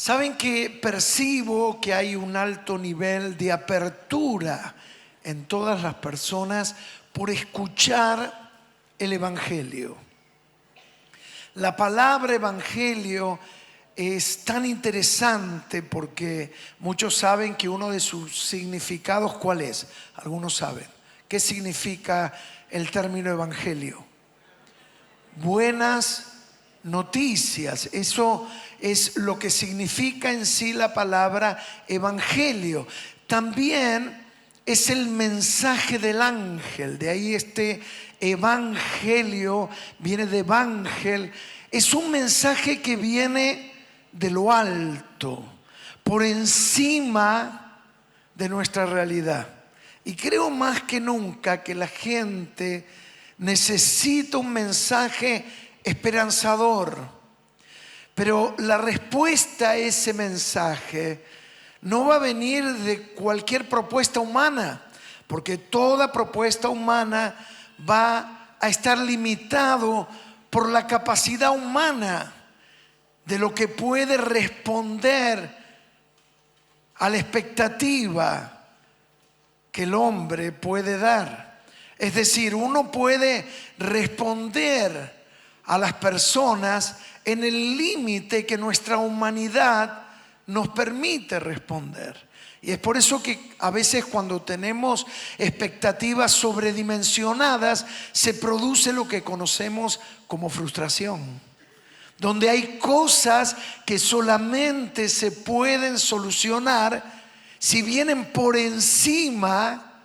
Saben que percibo que hay un alto nivel de apertura en todas las personas por escuchar el Evangelio. La palabra Evangelio es tan interesante porque muchos saben que uno de sus significados, ¿cuál es? Algunos saben. ¿Qué significa el término Evangelio? Buenas noticias. Eso es lo que significa en sí la palabra Evangelio. También es el mensaje del ángel. De ahí este Evangelio viene de Evangel. Es un mensaje que viene de lo alto, por encima de nuestra realidad. Y creo más que nunca que la gente necesita un mensaje esperanzador. Pero la respuesta a ese mensaje no va a venir de cualquier propuesta humana, porque toda propuesta humana va a estar limitado por la capacidad humana de lo que puede responder a la expectativa que el hombre puede dar. Es decir, uno puede responder a las personas en el límite que nuestra humanidad nos permite responder. Y es por eso que a veces cuando tenemos expectativas sobredimensionadas, se produce lo que conocemos como frustración, donde hay cosas que solamente se pueden solucionar si vienen por encima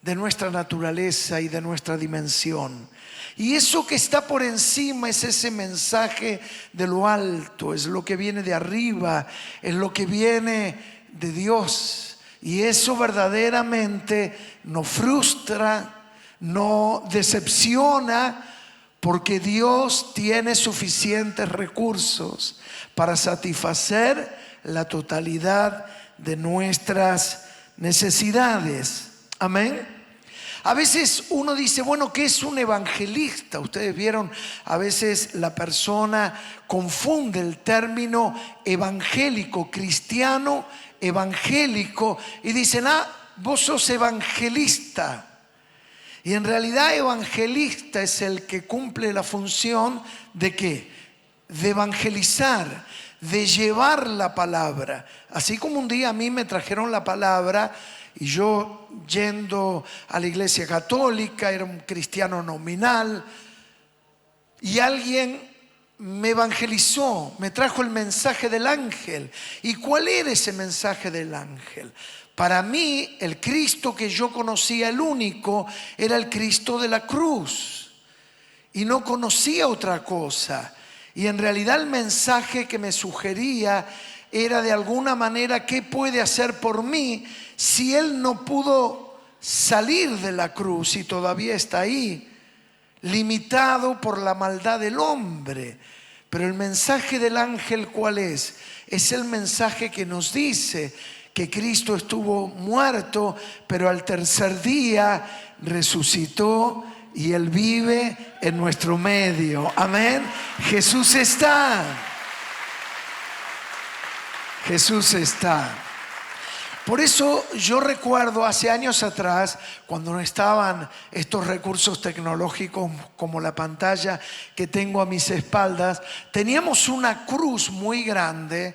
de nuestra naturaleza y de nuestra dimensión. Y eso que está por encima es ese mensaje de lo alto, es lo que viene de arriba, es lo que viene de Dios. Y eso verdaderamente nos frustra, nos decepciona, porque Dios tiene suficientes recursos para satisfacer la totalidad de nuestras necesidades. Amén. A veces uno dice, bueno, ¿qué es un evangelista? Ustedes vieron, a veces la persona confunde el término evangélico, cristiano, evangélico, y dicen, vos sos evangelista. Y en realidad evangelista es el que cumple la función ¿de qué? De evangelizar, de llevar la palabra. Así como un día a mí me trajeron la palabra y yo yendo a la iglesia católica, era un cristiano nominal, y alguien me evangelizó, me trajo el mensaje del ángel. ¿Y cuál era ese mensaje del ángel? Para mí, el Cristo que yo conocía, el único, era el Cristo de la cruz. Y no conocía otra cosa. Y en realidad el mensaje que me sugería era de alguna manera, ¿qué puede hacer por mí si Él no pudo salir de la cruz y todavía está ahí, limitado por la maldad del hombre? Pero el mensaje del ángel, ¿cuál es? Es el mensaje que nos dice que Cristo estuvo muerto, pero al tercer día resucitó y Él vive en nuestro medio. Amén. Jesús está. Jesús está. Por eso yo recuerdo hace años atrás, cuando no estaban estos recursos tecnológicos como la pantalla que tengo a mis espaldas, teníamos una cruz muy grande.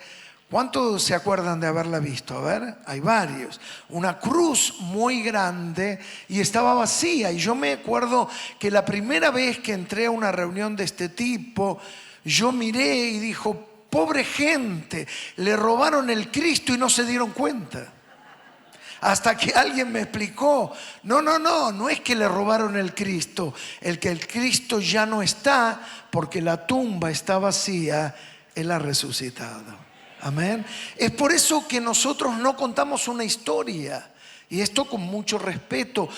¿Cuántos se acuerdan de haberla visto? A ver, hay varios. Una cruz muy grande y estaba vacía. Y yo me acuerdo que la primera vez que entré a una reunión de este tipo, yo miré y dijo, pobre gente, le robaron el Cristo y no se dieron cuenta. Hasta que alguien me explicó, no es que le robaron el Cristo, el Cristo ya no está porque la tumba está vacía, Él ha resucitado. Amén. Es por eso que nosotros no contamos una historia, y esto con mucho respeto.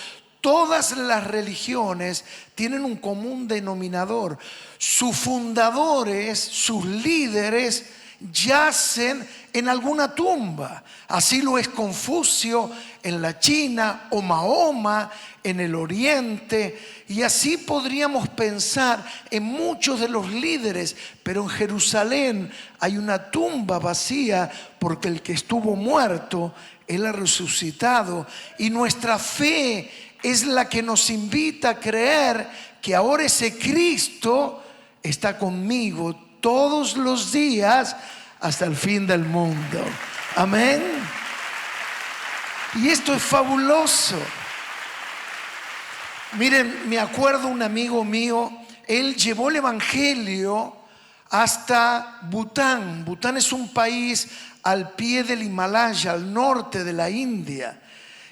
Todas las religiones tienen un común denominador. Sus fundadores, sus líderes, yacen en alguna tumba. Así lo es Confucio en la China o Mahoma en el Oriente. Y así podríamos pensar en muchos de los líderes, pero en Jerusalén hay una tumba vacía porque el que estuvo muerto, Él ha resucitado. Y nuestra fe es la que nos invita a creer que ahora ese Cristo está conmigo todos los días hasta el fin del mundo. Amén. Y esto es fabuloso. Miren, me acuerdo un amigo mío, él llevó el evangelio hasta Bután. Bután es un país al pie del Himalaya, al norte de la India.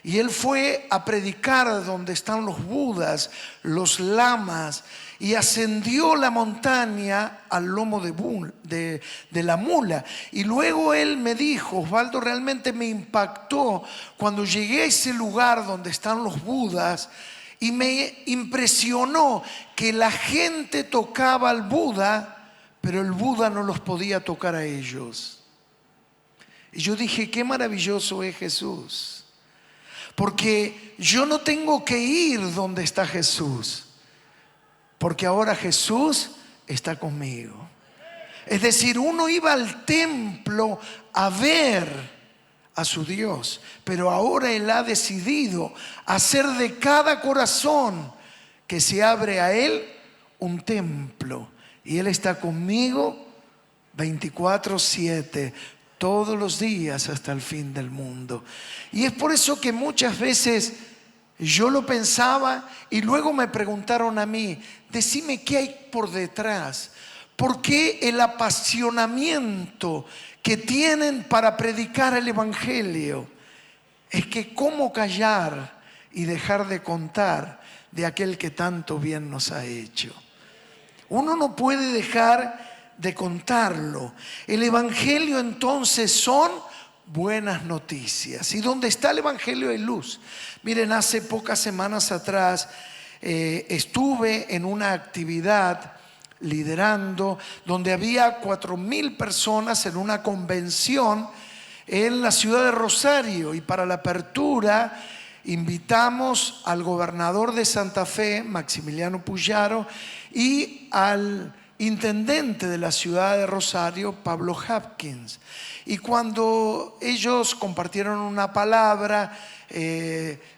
Y él fue a predicar donde están los budas, los lamas, y ascendió la montaña al lomo de la mula. Y luego él me dijo, Osvaldo, realmente me impactó cuando llegué a ese lugar donde están los budas, y me impresionó que la gente tocaba al Buda, pero el Buda no los podía tocar a ellos. Y yo dije, qué maravilloso es Jesús. Porque yo no tengo que ir donde está Jesús, porque ahora Jesús está conmigo. Es decir, uno iba al templo a ver a su Dios, pero ahora Él ha decidido hacer de cada corazón que se abre a Él un templo. Y Él está conmigo 24/7. Todos los días hasta el fin del mundo. Y es por eso que muchas veces yo lo pensaba y luego me preguntaron a mí, decime qué hay por detrás. ¿Por qué el apasionamiento que tienen para predicar el evangelio? Es que cómo callar y dejar de contar de aquel que tanto bien nos ha hecho. Uno no puede dejar de contarlo. El evangelio entonces son buenas noticias. Y donde está el evangelio hay luz. Miren, hace pocas semanas atrás estuve en una actividad liderando donde había 4,000 personas en una convención en la ciudad de Rosario, y para la apertura invitamos al gobernador de Santa Fe, Maximiliano Puyaro, y al intendente de la ciudad de Rosario, Pablo Hopkins. Y cuando ellos compartieron una palabra,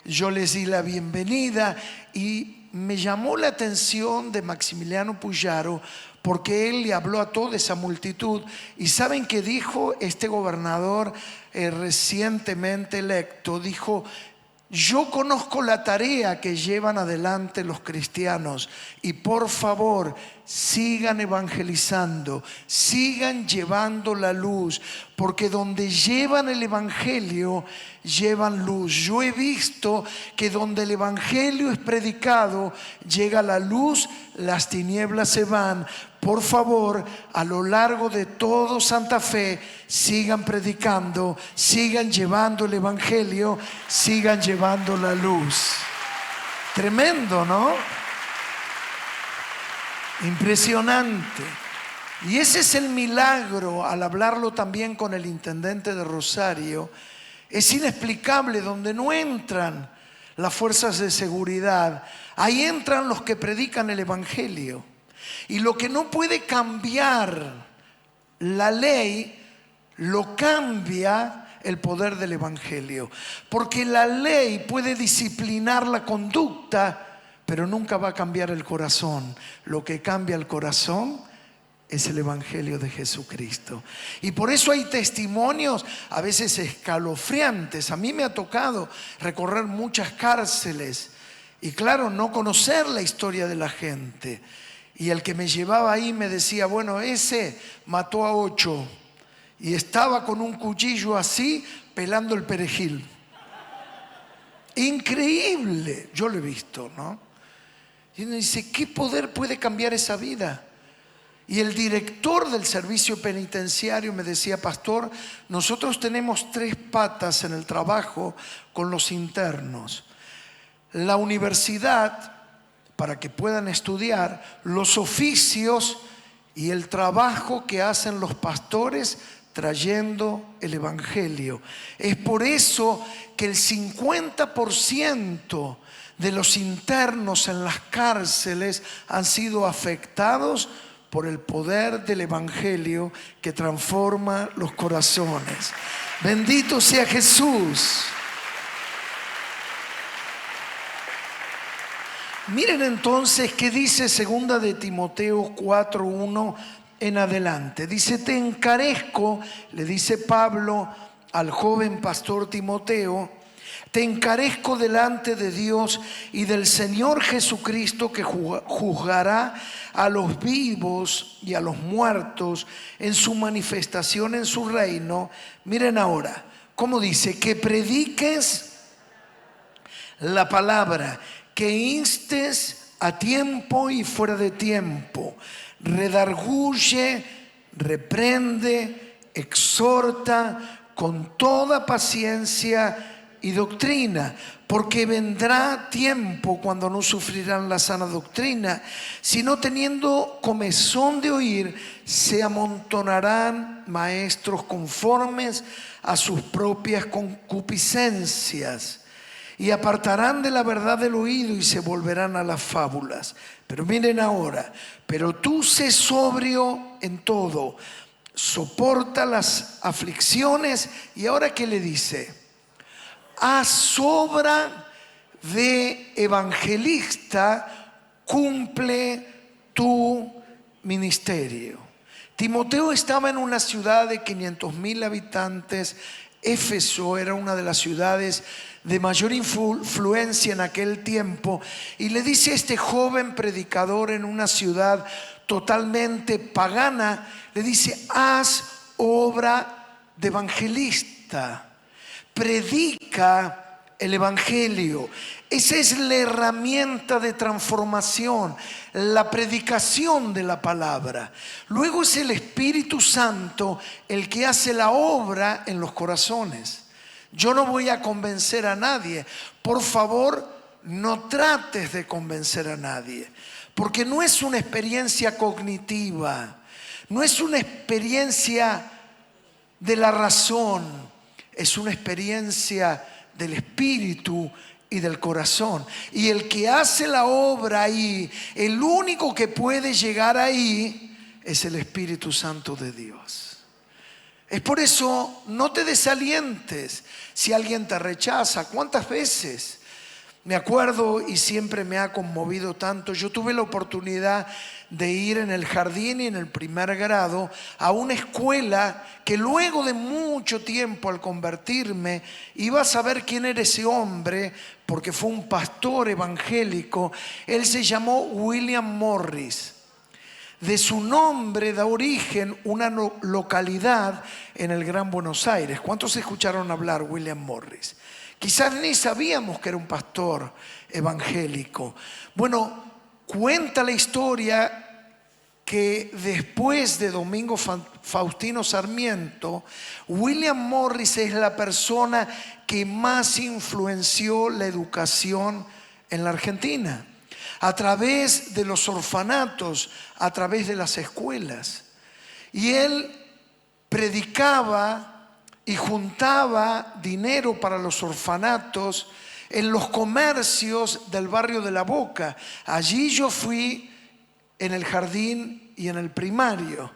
yo les di la bienvenida y me llamó la atención de Maximiliano Puyaro porque él le habló a toda esa multitud. ¿Y saben qué dijo este gobernador recientemente electo? Dijo: yo conozco la tarea que llevan adelante los cristianos y por favor sigan evangelizando, sigan llevando la luz, porque donde llevan el evangelio llevan luz. Yo he visto que donde el evangelio es predicado llega la luz, las tinieblas se van. Por favor, a lo largo de todo Santa Fe, sigan predicando, sigan llevando el evangelio, sigan llevando la luz. Tremendo, ¿no? Impresionante. Y ese es el milagro, al hablarlo también con el intendente de Rosario. Es inexplicable, donde no entran las fuerzas de seguridad, ahí entran los que predican el evangelio. Y lo que no puede cambiar la ley, lo cambia el poder del evangelio. Porque la ley puede disciplinar la conducta, pero nunca va a cambiar el corazón. Lo que cambia el corazón es el evangelio de Jesucristo. Y por eso hay testimonios a veces escalofriantes. A mí me ha tocado recorrer muchas cárceles y claro, no conocer la historia de la gente. Y el que me llevaba ahí me decía: bueno, ese mató a 8 y estaba con un cuchillo así pelando el perejil. Increíble, yo lo he visto, ¿no? Y uno dice, ¿qué poder puede cambiar esa vida? Y el director del servicio penitenciario me decía: pastor, nosotros tenemos 3 patas en el trabajo con los internos: la universidad, para que puedan estudiar, los oficios y el trabajo que hacen los pastores trayendo el evangelio. Es por eso que el 50% de los internos en las cárceles han sido afectados por el poder del evangelio que transforma los corazones. Bendito sea Jesús. Miren entonces qué dice 2 de Timoteo 4:1 en adelante. Dice: te encarezco, le dice Pablo al joven pastor Timoteo, te encarezco delante de Dios y del Señor Jesucristo, que juzgará a los vivos y a los muertos en su manifestación en su reino. Miren ahora cómo dice: que prediques la palabra, que instes a tiempo y fuera de tiempo, redarguye, reprende, exhorta con toda paciencia y doctrina, porque vendrá tiempo cuando no sufrirán la sana doctrina, sino teniendo comezón de oír, se amontonarán maestros conformes a sus propias concupiscencias, y apartarán de la verdad del oído y se volverán a las fábulas. Pero miren ahora: pero tú sé sobrio en todo, soporta las aflicciones. Y ahora, ¿qué le dice? Haz obra de evangelista, cumple tu ministerio. Timoteo estaba en una ciudad de 500,000 habitantes. Éfeso era una de las ciudades de mayor influencia en aquel tiempo, y le dice a este joven predicador en una ciudad totalmente pagana, le dice: haz obra de evangelista, predica el evangelio. Esa es la herramienta de transformación, la predicación de la palabra. Luego es el Espíritu Santo el que hace la obra en los corazones. Yo no voy a convencer a nadie. Por favor, no trates de convencer a nadie, porque no es una experiencia cognitiva, no es una experiencia de la razón, es una experiencia del Espíritu y del corazón. Y el que hace la obra ahí, el único que puede llegar ahí, es el Espíritu Santo de Dios. Es por eso, no te desalientes si alguien te rechaza. ¿Cuántas veces? Me acuerdo, y siempre me ha conmovido tanto, yo tuve la oportunidad de ir en el jardín y en el primer grado a una escuela que luego de mucho tiempo, al convertirme, iba a saber quién era ese hombre, porque fue un pastor evangélico. Él se llamó William Morris. De su nombre da origen una localidad en el Gran Buenos Aires. ¿Cuántos escucharon hablar William Morris? Quizás ni sabíamos que era un pastor evangélico. Bueno, cuenta la historia que después de Domingo Faustino Sarmiento, William Morris es la persona que más influenció la educación en la Argentina, a través de los orfanatos, a través de las escuelas. Y él predicaba y juntaba dinero para los orfanatos en los comercios del barrio de La Boca. Allí yo fui en el jardín y en el primario.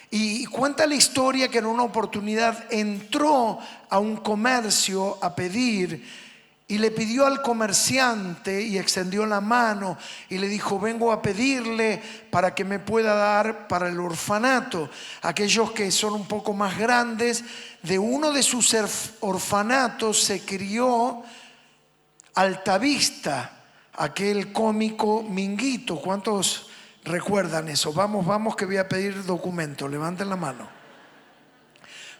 Y cuenta la historia que en una oportunidad entró a un comercio a pedir, y le pidió al comerciante y extendió la mano y le dijo: vengo a pedirle para que me pueda dar para el orfanato. Aquellos que son un poco más grandes, de uno de sus orfanatos se crió Altavista, aquel cómico Minguito. ¿Cuántos recuerdan eso? Vamos, vamos, que voy a pedir documento. Levanten la mano.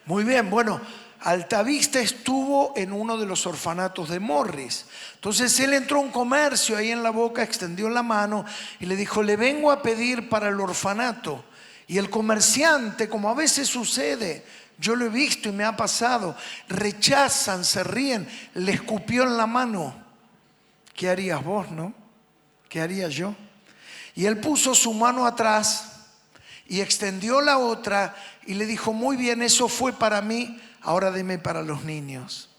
Muy bien, bueno, Altavista estuvo en uno de los orfanatos de Morris. Entonces él entró a un comercio ahí en La Boca, extendió la mano y le dijo: le vengo a pedir para el orfanato. Y el comerciante, como a veces sucede, yo lo he visto y me ha pasado, rechazan, se ríen, le escupió en la mano. ¿Qué harías vos, no? ¿Qué haría yo? Y él puso su mano atrás Y extendió la otra y le dijo: muy bien, eso fue para mí, ahora deme para los niños.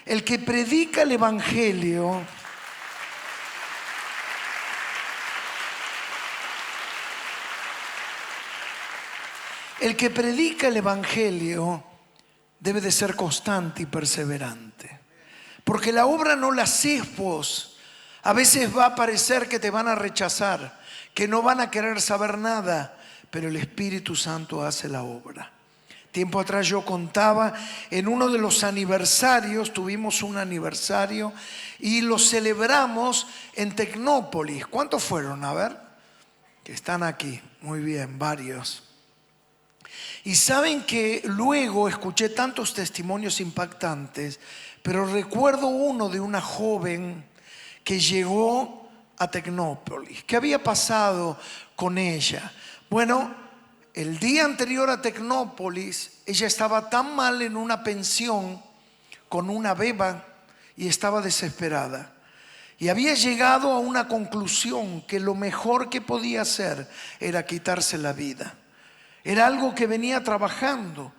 El que predica el evangelio debe de ser constante y perseverante, porque la obra no la haces vos. A veces va a parecer que te van a rechazar, que no van a querer saber nada, pero el Espíritu Santo hace la obra. Tiempo atrás yo contaba, en uno de los aniversarios, tuvimos un aniversario y lo celebramos en Tecnópolis. ¿Cuántos fueron? A ver, que están aquí. Muy bien, varios. Y saben que luego escuché tantos testimonios impactantes, pero recuerdo uno de una joven que llegó a Tecnópolis. ¿Qué había pasado con ella? Bueno, el día anterior a Tecnópolis, ella estaba tan mal en una pensión con una beba y estaba desesperada. Y había llegado a una conclusión que lo mejor que podía hacer era quitarse la vida. Era algo que venía trabajando.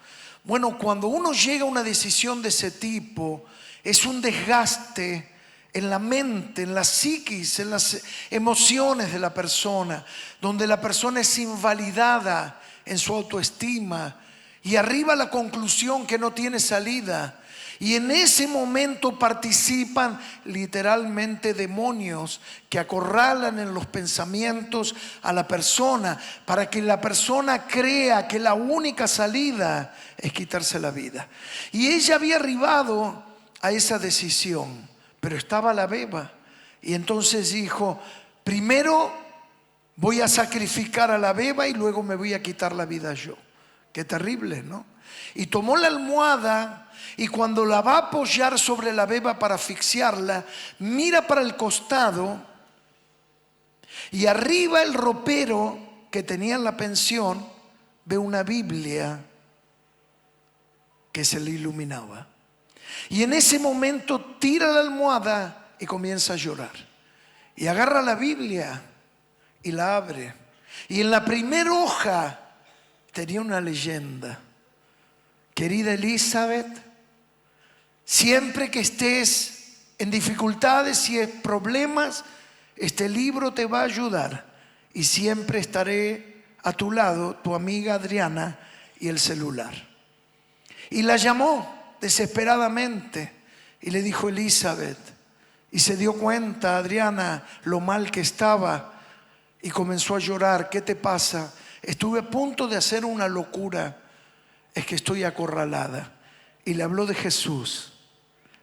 Bueno, cuando uno llega a una decisión de ese tipo, es un desgaste en la mente, en la psiquis, en las emociones de la persona, donde la persona es invalidada en su autoestima y arriba la conclusión que no tiene salida. Y en ese momento participan literalmente demonios que acorralan en los pensamientos a la persona para que la persona crea que la única salida es quitarse la vida. Y ella había arribado a esa decisión, pero estaba la beba. Y entonces dijo: primero voy a sacrificar a la beba y luego me voy a quitar la vida yo. Qué terrible, ¿no? Y tomó la almohada y cuando la va a apoyar sobre la beba para asfixiarla, mira para el costado y arriba el ropero que tenía en la pensión ve una Biblia que se le iluminaba. Y en ese momento tira la almohada y comienza a llorar. Y agarra la Biblia y la abre. Y en la primera hoja tenía una leyenda: querida Elizabeth, siempre que estés en dificultades y en problemas, este libro te va a ayudar. Y siempre estaré a tu lado, tu amiga Adriana, y el celular. Y la llamó desesperadamente y le dijo: Elizabeth. Y se dio cuenta Adriana lo mal que estaba y comenzó a llorar. ¿Qué te pasa? Estuve a punto de hacer una locura. Es que estoy acorralada. Y le habló de Jesús.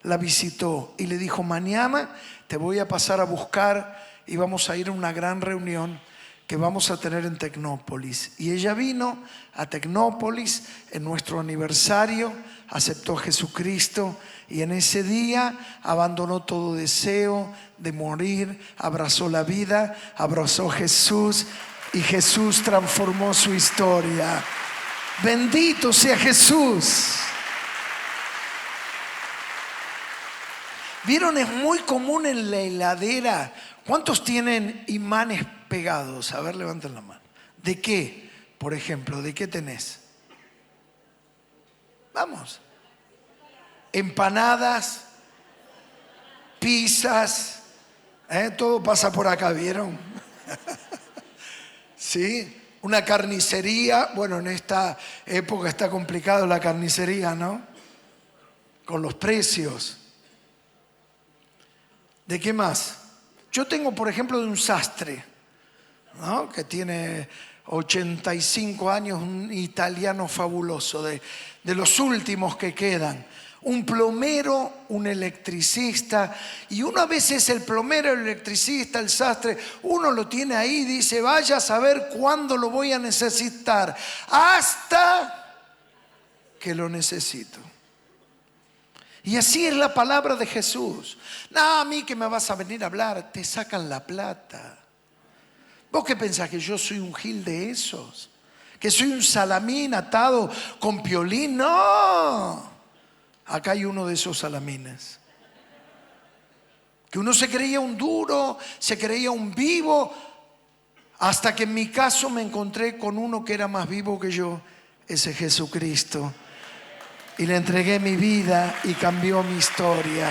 La visitó y le dijo: mañana te voy a pasar a buscar y vamos a ir a una gran reunión que vamos a tener en Tecnópolis. Y ella vino a Tecnópolis en nuestro aniversario, aceptó a Jesucristo y en ese día abandonó todo deseo de morir, abrazó la vida, abrazó a Jesús y Jesús transformó su historia. Bendito sea Jesús. ¿Vieron? Es muy común en la heladera. ¿Cuántos tienen imanes pegados? A ver, levanten la mano. ¿De qué? Por ejemplo, ¿de qué tenés? Vamos. Empanadas, pizzas, todo pasa por acá, ¿vieron? ¿Sí? Una carnicería. Bueno, en esta época está complicado la carnicería, ¿no? Con los precios. ¿De qué más? Yo tengo, por ejemplo, de un sastre, ¿no? Que tiene 85 años, un italiano fabuloso, de los últimos que quedan. Un plomero, un electricista, y uno a veces el plomero, el electricista, el sastre, uno lo tiene ahí y dice: vaya a saber cuándo lo voy a necesitar, hasta que lo necesito. Y así es la palabra de Jesús. No, a mí que me vas a venir a hablar, te sacan la plata. ¿Vos qué pensás? ¿Que yo soy un gil de esos? ¿Que soy un salamín atado con piolín? No. Acá hay uno de esos salamines. Que uno se creía un duro, se creía un vivo. Hasta que en mi caso me encontré con uno que era más vivo que yo, ese Jesucristo. Y le entregué mi vida y cambió mi historia.